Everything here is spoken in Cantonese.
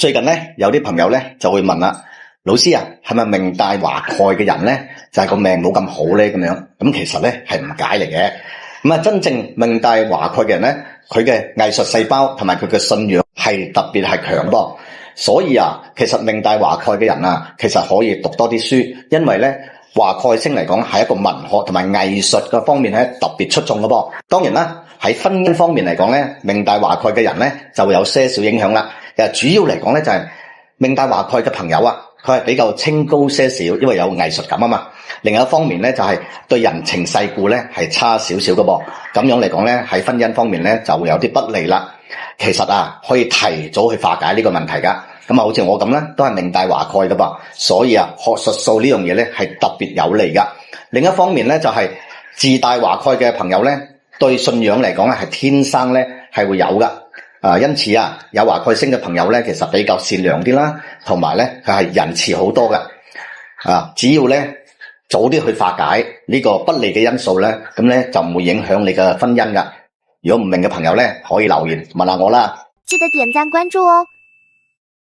最近咧有啲朋友咧就會問啦，老師啊，係咪命帶華蓋嘅人咧就係個命冇咁好咧咁樣？咁其實咧係誤解嚟嘅。咁啊，真正命帶華蓋嘅人咧，佢嘅藝術細胞同埋佢嘅信仰係特別係強噃。所以啊，其實命帶華蓋嘅人啊，其實可以讀多啲書，因為咧華蓋星嚟講係一個文學同埋藝術嘅方面咧特別出眾嘅噃。當然啦，喺婚姻方面嚟講咧，命帶華蓋嘅人咧就會有些少影響啦。其實主要嚟講咧就係命帶華蓋嘅朋友啊，佢係比較清高些少，因為有藝術感啊嘛。另一方面咧就係對人情世故咧係差少少嘅噃。咁樣嚟講咧喺婚姻方面咧就會有啲不利啦。其實啊可以提早去化解呢個問題噶。咁啊好似我咁咧都係命帶華蓋嘅噃，所以啊學術數呢樣嘢咧係特別有利噶。另一方面咧就係自帶華蓋嘅朋友咧，對信仰嚟講咧係天生咧係會有噶。因此啊，有華蓋星嘅朋友咧，其實比較善良啲啦，同埋咧佢係仁慈好多嘅。只要咧早啲去化解呢個不利嘅因素咧，咁咧就唔會影響你嘅婚姻噶。如果唔明嘅朋友咧，可以留言問下我啦。記得點讚關注哦。